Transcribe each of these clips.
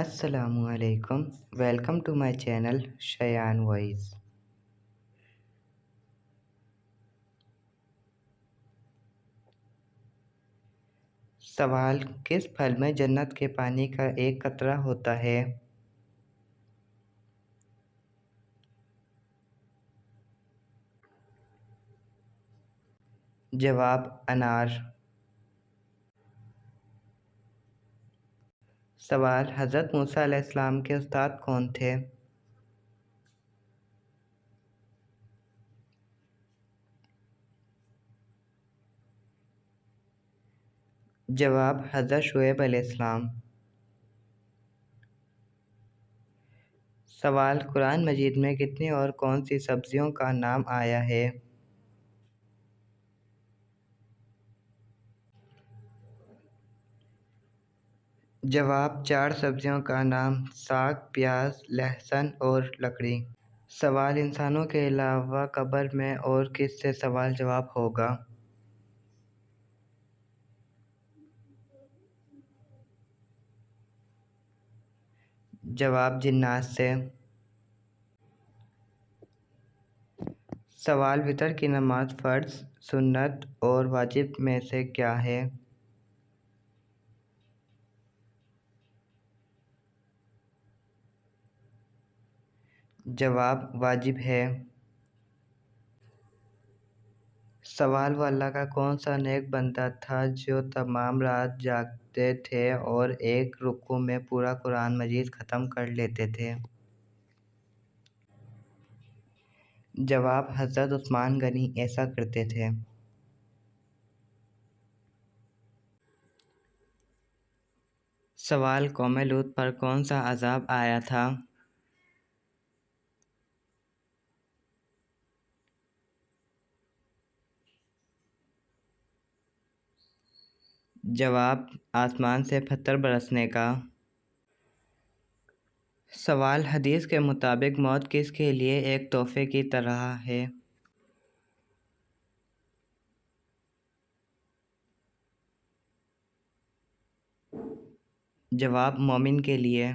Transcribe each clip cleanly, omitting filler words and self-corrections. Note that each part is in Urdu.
السلام علیکم، welcome to my channel Shayan voice. سوال: کس پھل میں جنت کے پانی کا ایک قطرہ ہوتا ہے؟ جواب: انار۔ سوال: حضرت موسیٰ علیہ السلام کے استاد کون تھے؟ جواب: حضرت شعیب علیہ السلام۔ سوال: قرآن مجید میں کتنی اور کون سی سبزیوں کا نام آیا ہے؟ جواب: 4 سبزیوں کا نام: ساگ، پیاز، لہسن اور لکڑی۔ سوال: انسانوں کے علاوہ قبر میں اور کس سے سوال جواب ہوگا؟ جواب: جنات سے۔ سوال: وتر کی نماز فرض، سنت اور واجب میں سے کیا ہے؟ جواب: واجب ہے۔ سوال: وہ اللہ کا کون سا نیک بندہ تھا جو تمام رات جاگتے تھے اور ایک رکوع میں پورا قرآن مجید ختم کر لیتے تھے؟ جواب: حضرت عثمان غنی ایسا کرتے تھے۔ سوال: قوم لوط پر کون سا عذاب آیا تھا؟ جواب: آسمان سے پتھر برسنے کا۔ سوال: حدیث کے مطابق موت کس کے لیے ایک تحفے کی طرح ہے؟ جواب: مومن کے لیے۔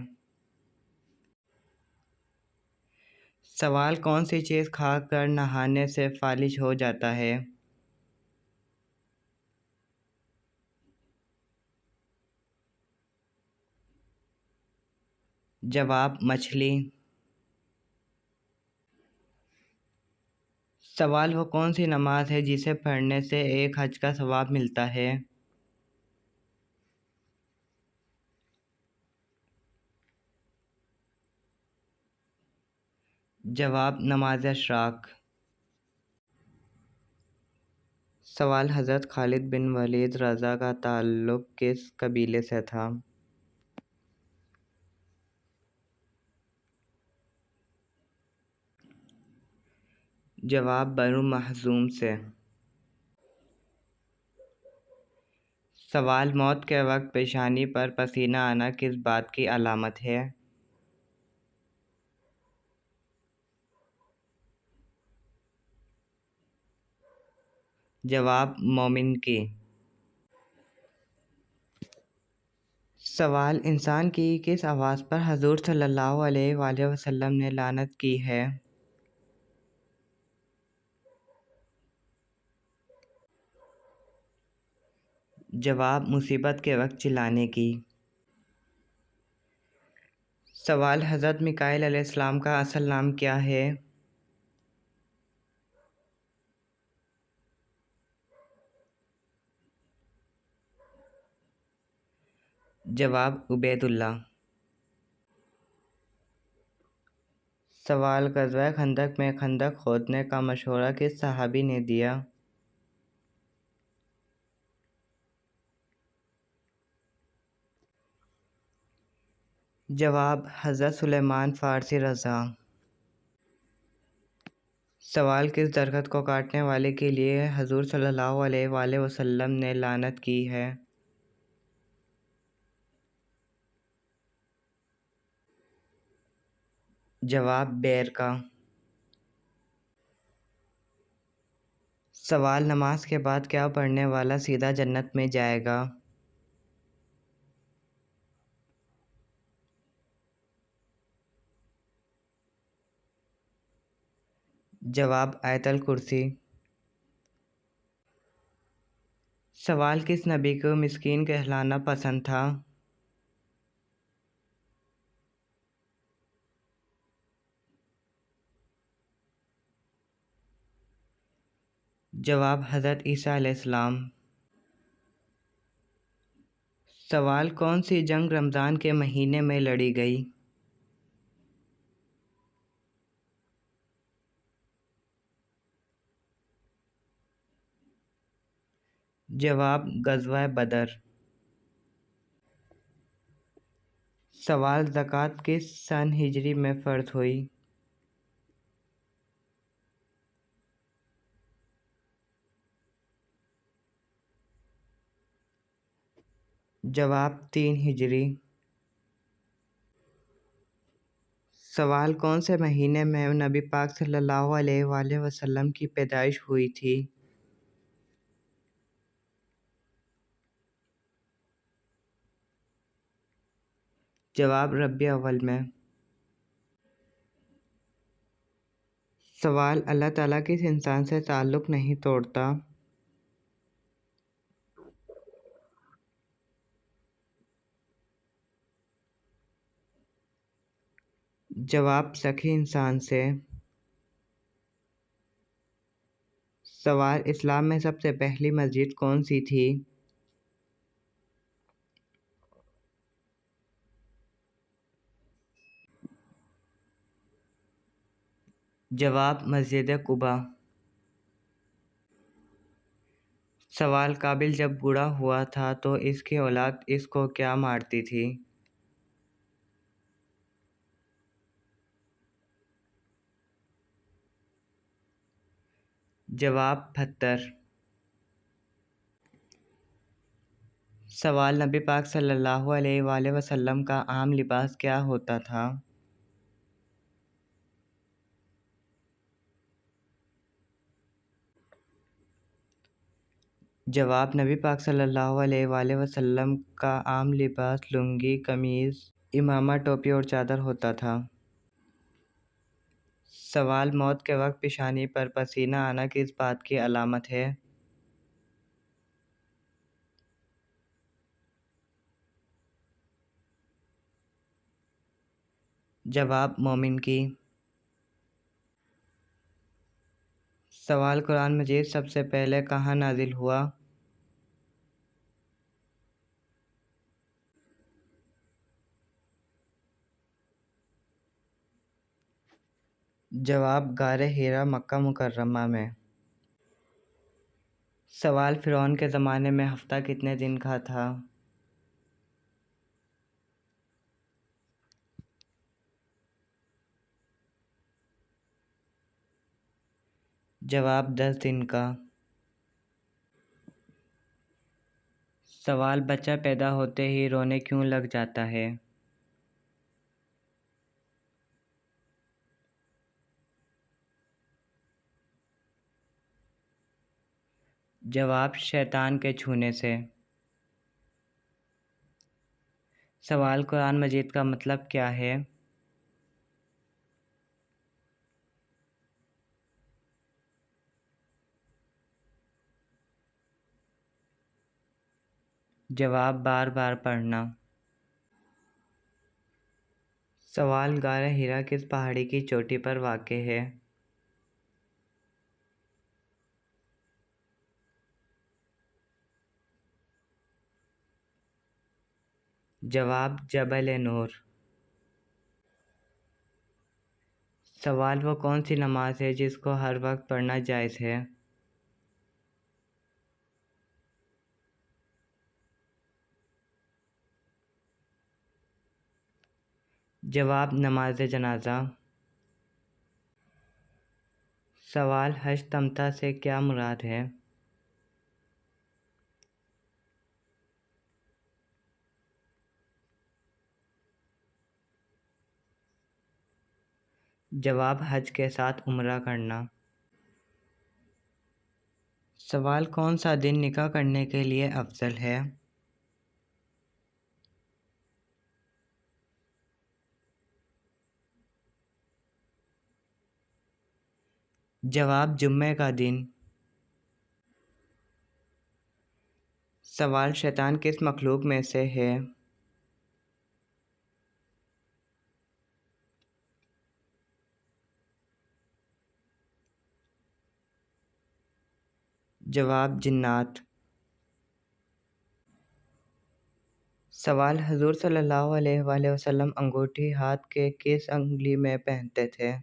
سوال: کون سی چیز کھا کر نہانے سے فالج ہو جاتا ہے؟ جواب: مچھلی۔ سوال: وہ کون سی نماز ہے جسے پڑھنے سے ایک حج کا ثواب ملتا ہے؟ جواب: نماز اشراق۔ سوال: حضرت خالد بن ولید رضا کا تعلق کس قبیلے سے تھا؟ جواب: بنو مخزوم سے۔ سوال: موت کے وقت پیشانی پر پسینہ آنا کس بات کی علامت ہے؟ جواب: مومن کی۔ سوال: انسان کی کس آواز پر حضور صلی اللہ علیہ وآلہ وسلم نے لعنت کی ہے؟ جواب: مصیبت کے وقت چلانے کی۔ سوال: حضرت میکائیل علیہ السلام کا اصل نام کیا ہے؟ جواب: عبید اللہ۔ سوال: غزوہ خندق میں خندق کھودنے کا مشورہ کس صحابی نے دیا؟ جواب: حضرت سلیمان فارسی رضا۔ سوال: کس درخت کو کاٹنے والے کے لیے حضور صلی اللہ علیہ وآلہ وسلم نے لعنت کی ہے؟ جواب: بیر کا۔ سوال: نماز کے بعد کیا پڑھنے والا سیدھا جنت میں جائے گا؟ جواب آیت الکرسی۔ سوال کس نبی کو مسکین کہلانا پسند تھا؟ جواب حضرت عیسیٰ علیہ السلام۔ سوال کون سی جنگ رمضان کے مہینے میں لڑی گئی؟ جواب غزوہ بدر۔ سوال زکوٰۃ کس سن ہجری میں فرض ہوئی؟ جواب 3 ہجری۔ سوال کون سے مہینے میں نبی پاک صلی اللہ علیہ وآلہ وسلم کی پیدائش ہوئی تھی؟ جواب ربیع اول میں۔ سوال اللہ تعالیٰ کس انسان سے تعلق نہیں توڑتا؟ جواب سخی انسان سے۔ سوال اسلام میں سب سے پہلی مسجد کون سی تھی؟ جواب مسجد قباء۔ سوال قابل جب بوڑھا ہوا تھا تو اس کی اولاد اس کو کیا مارتی تھی؟ جواب پتھر۔ سوال نبی پاک صلی اللہ علیہ وآلہ وسلم کا عام لباس کیا ہوتا تھا؟ جواب نبی پاک صلی اللہ علیہ وآلہ وسلم کا عام لباس لنگی، قمیض، امامہ، ٹوپی اور چادر ہوتا تھا۔ سوال موت کے وقت پیشانی پر پسینہ آنا کس بات کی علامت ہے؟ جواب مومن کی۔ سوال قرآن مجید سب سے پہلے کہاں نازل ہوا؟ جواب غار حرا مکہ مکرمہ میں۔ سوال فرعون کے زمانے میں ہفتہ کتنے دن کا تھا؟ جواب 10 دن کا۔ سوال بچہ پیدا ہوتے ہی رونے کیوں لگ جاتا ہے؟ جواب شیطان کے چھونے سے۔ سوال قرآن مجید کا مطلب کیا ہے؟ جواب بار بار پڑھنا۔ سوال غار حرا کس پہاڑی کی چوٹی پر واقع ہے؟ جواب جبل نور۔ سوال وہ کون سی نماز ہے جس کو ہر وقت پڑھنا جائز ہے؟ جواب نماز جنازہ۔ سوال حج تمتع سے کیا مراد ہے؟ جواب حج کے ساتھ عمرہ کرنا۔ سوال کون سا دن نکاح کرنے کے لیے افضل ہے؟ جواب جمعہ کا دن۔ سوال شیطان کس مخلوق میں سے ہے؟ جواب جنات۔ سوال حضور صلی اللہ علیہ وآلہ وسلم انگوٹھی ہاتھ کے کس انگلی میں پہنتے تھے؟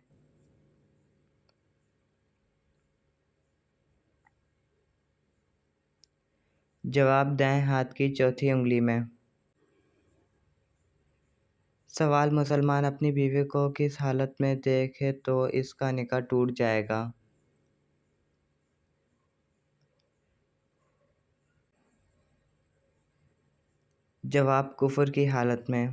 جواب دائیں ہاتھ کی چوتھی انگلی میں۔ سوال مسلمان اپنی بیوی کو کس حالت میں دیکھے تو اس کا نکاح ٹوٹ جائے گا؟ جواب کفر کی حالت میں۔